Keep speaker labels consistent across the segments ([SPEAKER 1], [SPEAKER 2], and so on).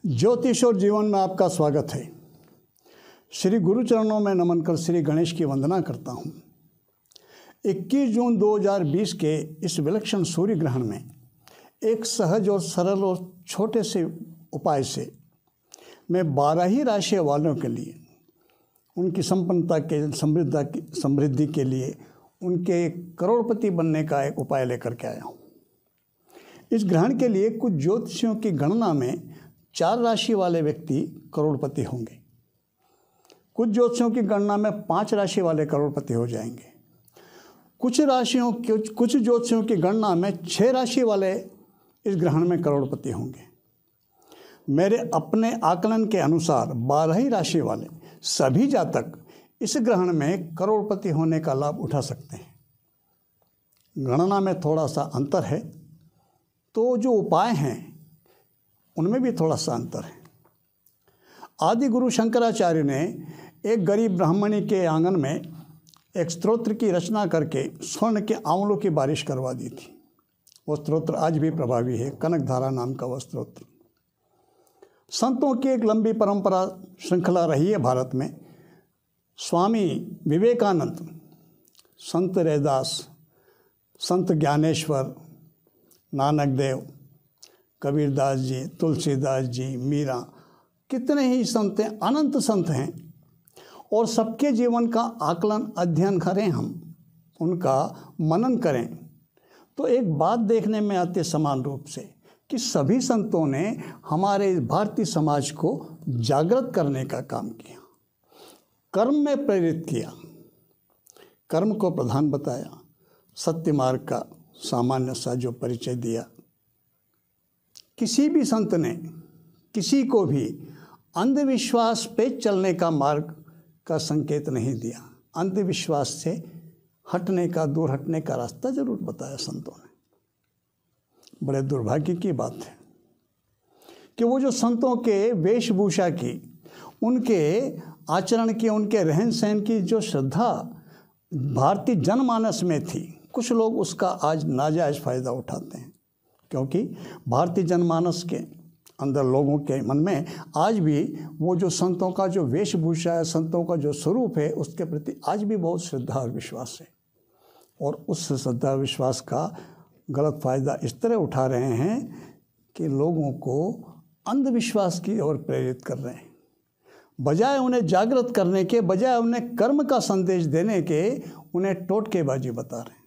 [SPEAKER 1] ज्योतिष और जीवन में आपका स्वागत है। श्री गुरु चरणों में नमन कर श्री गणेश की वंदना करता हूँ। 21 जून 2020 के इस विलक्षण सूर्य ग्रहण में एक सहज और सरल और छोटे से उपाय से मैं 12 ही राशि वालों के लिए उनकी संपन्नता के समृद्धि के लिए उनके करोड़पति बनने का एक उपाय लेकर के आया हूँ। इस ग्रहण के लिए कुछ ज्योतिषियों की गणना में 4 राशि वाले व्यक्ति करोड़पति होंगे। कुछ ज्योतिषियों की गणना में 5 राशि वाले करोड़पति हो जाएंगे। कुछ ज्योतिषियों की गणना में 6 राशि वाले इस ग्रहण में करोड़पति होंगे। मेरे अपने आकलन के अनुसार 12 ही राशि वाले सभी जातक इस ग्रहण में करोड़पति होने का लाभ उठा सकते हैं। गणना में थोड़ा सा अंतर है, तो जो उपाय हैं उनमें भी थोड़ा सा अंतर है। आदि गुरु शंकराचार्य ने एक गरीब ब्राह्मणी के आंगन में एक स्तोत्र की रचना करके स्वर्ण के आंवलों की बारिश करवा दी थी। वो स्तोत्र आज भी प्रभावी है, कनकधारा नाम का वह स्तोत्र। संतों की एक लंबी परंपरा श्रृंखला रही है भारत में। स्वामी विवेकानंद, संत रैदास, संत ज्ञानेश्वर, नानक देव, कबीरदास जी, तुलसीदास जी, मीरा, कितने ही संत हैं, अनंत संत हैं। और सबके जीवन का आकलन अध्ययन करें, हम उनका मनन करें, तो एक बात देखने में आती है समान रूप से कि सभी संतों ने हमारे भारतीय समाज को जागृत करने का काम किया, कर्म में प्रेरित किया, कर्म को प्रधान बताया, सत्य मार्ग का सामान्य सा जो परिचय दिया। किसी भी संत ने किसी को भी अंधविश्वास पे चलने का मार्ग का संकेत नहीं दिया। अंधविश्वास से दूर हटने का रास्ता जरूर बताया संतों ने। बड़े दुर्भाग्य की बात है कि वो जो संतों के वेशभूषा की, उनके आचरण की, उनके रहन सहन की जो श्रद्धा भारतीय जनमानस में थी, कुछ लोग उसका आज नाजायज़ फ़ायदा उठाते हैं। क्योंकि भारतीय जनमानस के अंदर लोगों के मन में आज भी वो जो संतों का जो वेशभूषा है, संतों का जो स्वरूप है, उसके प्रति आज भी बहुत श्रद्धा और विश्वास है। और उस श्रद्धा विश्वास का गलत फ़ायदा इस तरह उठा रहे हैं कि लोगों को अंधविश्वास की ओर प्रेरित कर रहे हैं। बजाय उन्हें जागृत करने के, बजाय उन्हें कर्म का संदेश देने के, उन्हें टोटकेबाजी बता रहे हैं।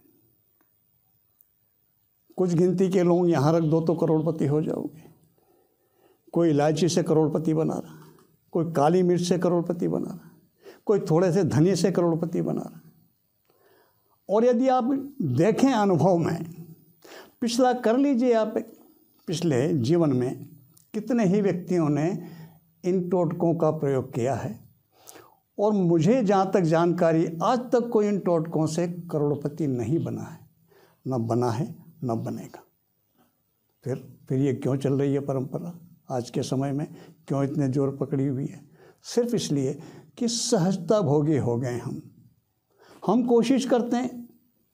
[SPEAKER 1] कुछ गिनती के लोग यहाँ रख दो तो करोड़पति हो जाओगे। कोई इलायची से करोड़पति बना रहा, कोई काली मिर्च से करोड़पति बना रहा, कोई थोड़े से धनिये से करोड़पति बना रहा। और यदि आप देखें अनुभव में, पिछला कर लीजिए आप, पिछले जीवन में कितने ही व्यक्तियों ने इन टोटकों का प्रयोग किया है। और मुझे जहाँ तक जानकारी, आज तक कोई इन टोटकों से करोड़पति नहीं बना है, न बना है न बनेगा। फिर ये क्यों चल रही है परंपरा आज के समय में, क्यों इतने जोर पकड़ी हुई है? सिर्फ इसलिए कि सहजता भोगी हो गए हम कोशिश करते हैं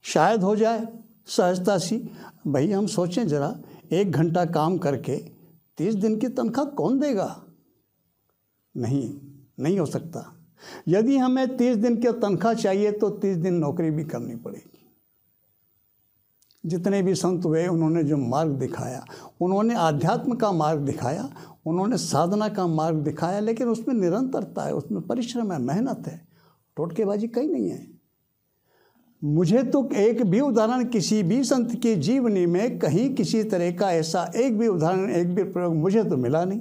[SPEAKER 1] शायद हो जाए सहजता सी। भाई हम सोचें ज़रा, 1 घंटा काम करके 30 दिन की तनख्वाह कौन देगा? नहीं हो सकता। यदि हमें 30 दिन की तनख्वाह चाहिए तो 30 दिन नौकरी भी करनी पड़ेगी। जितने भी संत हुए, उन्होंने जो मार्ग दिखाया, उन्होंने आध्यात्म का मार्ग दिखाया, उन्होंने साधना का मार्ग दिखाया, लेकिन उसमें निरंतरता है, उसमें परिश्रम है, मेहनत है, टोटकेबाजी कहीं नहीं है। मुझे तो एक भी उदाहरण किसी भी संत की जीवनी में कहीं किसी तरह का ऐसा एक भी उदाहरण, एक भी प्रयोग मुझे तो मिला नहीं।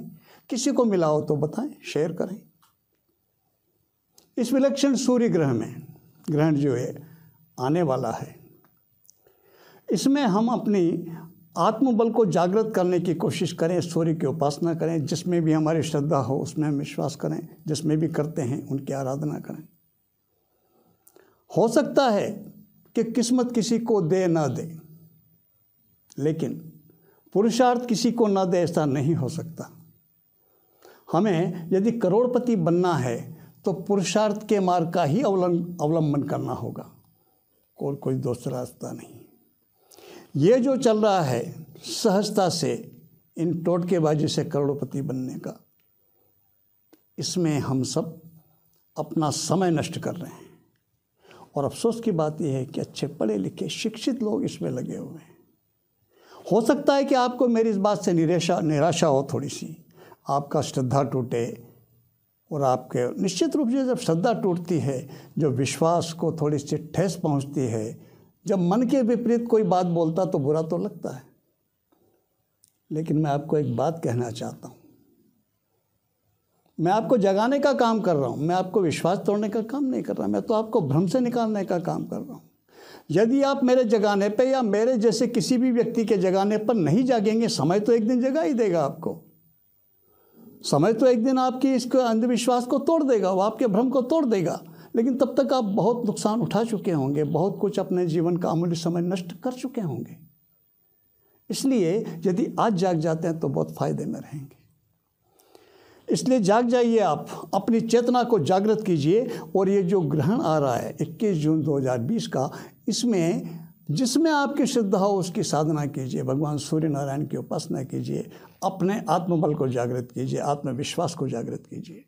[SPEAKER 1] किसी को मिला हो तो बताएं, शेयर करें। इस विलक्षण सूर्य ग्रहण जो है आने वाला है, इसमें हम अपनी आत्मबल को जागृत करने की कोशिश करें, सूर्य की उपासना करें। जिसमें भी हमारी श्रद्धा हो उसमें हम विश्वास करें, जिसमें भी करते हैं उनकी आराधना करें। हो सकता है कि किस्मत किसी को दे ना दे, लेकिन पुरुषार्थ किसी को ना दे, ऐसा नहीं हो सकता। हमें यदि करोड़पति बनना है तो पुरुषार्थ के मार्ग का ही अवलंबन करना होगा, और कोई दूसरा रास्ता नहीं। ये जो चल रहा है सहजता से, इन टोटकेबाजी से करोड़पति बनने का, इसमें हम सब अपना समय नष्ट कर रहे हैं। और अफसोस की बात यह है कि अच्छे पढ़े लिखे शिक्षित लोग इसमें लगे हुए हैं। हो सकता है कि आपको मेरी इस बात से निराशा हो, थोड़ी सी आपका श्रद्धा टूटे, और आपके निश्चित रूप से जब श्रद्धा टूटती है, जब विश्वास को थोड़ी सी ठेस पहुंचती है, जब मन के विपरीत कोई बात बोलता तो बुरा तो लगता है। लेकिन मैं आपको एक बात कहना चाहता हूँ, मैं आपको जगाने का काम कर रहा हूँ, मैं आपको विश्वास तोड़ने का काम नहीं कर रहा, मैं तो आपको भ्रम से निकालने का काम कर रहा हूँ। यदि आप मेरे जगाने पे या मेरे जैसे किसी भी व्यक्ति के जगाने पर नहीं जागेंगे, समय तो एक दिन जगा ही देगा आपको। समय तो एक दिन आपकी इसको अंधविश्वास को तोड़ देगा, वो आपके भ्रम को तोड़ देगा। लेकिन तब तक आप बहुत नुकसान उठा चुके होंगे, बहुत कुछ अपने जीवन का अमूल्य समय नष्ट कर चुके होंगे। इसलिए यदि आज जाग जाते हैं तो बहुत फायदे में रहेंगे। इसलिए जाग जाइए, आप अपनी चेतना को जागृत कीजिए। और ये जो ग्रहण आ रहा है 21 जून 2020 का, इसमें जिसमें आपकी श्रद्धा हो उसकी साधना कीजिए, भगवान सूर्य नारायण की उपासना कीजिए, अपने आत्मबल को जागृत कीजिए, आत्मविश्वास को जागृत कीजिए।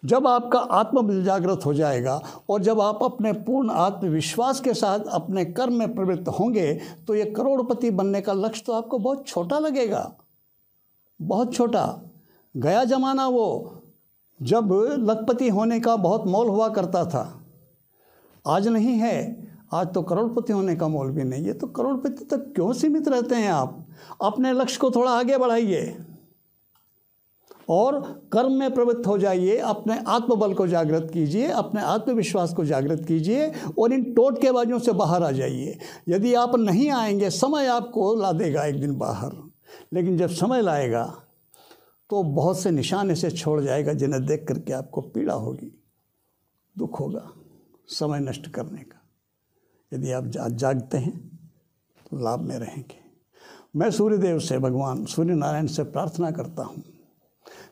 [SPEAKER 1] जब आपका आत्मबल जागृत हो जाएगा और जब आप अपने पूर्ण आत्मविश्वास के साथ अपने कर्म में प्रवृत्त होंगे, तो ये करोड़पति बनने का लक्ष्य तो आपको बहुत छोटा लगेगा, बहुत छोटा। गया जमाना वो जब लखपति होने का बहुत मोल हुआ करता था, आज नहीं है। आज तो करोड़पति होने का मोल भी नहीं है। तो करोड़पति तक क्यों सीमित रहते हैं आप? अपने लक्ष्य को थोड़ा आगे बढ़ाइए और कर्म में प्रवृत्त हो जाइए, अपने आत्मबल को जागृत कीजिए, अपने आत्मविश्वास को जागृत कीजिए और इन टोटकेबाजियों से बाहर आ जाइए। यदि आप नहीं आएंगे, समय आपको ला देगा एक दिन बाहर, लेकिन जब समय लाएगा तो बहुत से निशान ऐसे छोड़ जाएगा जिन्हें देख करके आपको पीड़ा होगी, दुख होगा, समय नष्ट करने का। यदि आप जागते हैं तो लाभ में रहेंगे। मैं सूर्यदेव से, भगवान सूर्य नारायण से प्रार्थना करता हूँ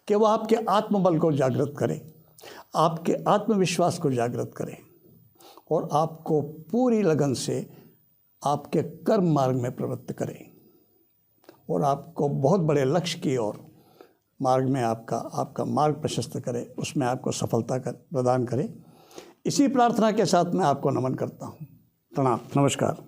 [SPEAKER 1] कि वो आपके आत्मबल को जागृत करें, आपके आत्मविश्वास को जागृत करें और आपको पूरी लगन से आपके कर्म मार्ग में प्रवृत्त करें और आपको बहुत बड़े लक्ष्य की ओर मार्ग में आपका मार्ग प्रशस्त करे, उसमें आपको सफलता प्रदान करे। इसी प्रार्थना के साथ मैं आपको नमन करता हूँ। प्रणाम, नमस्कार।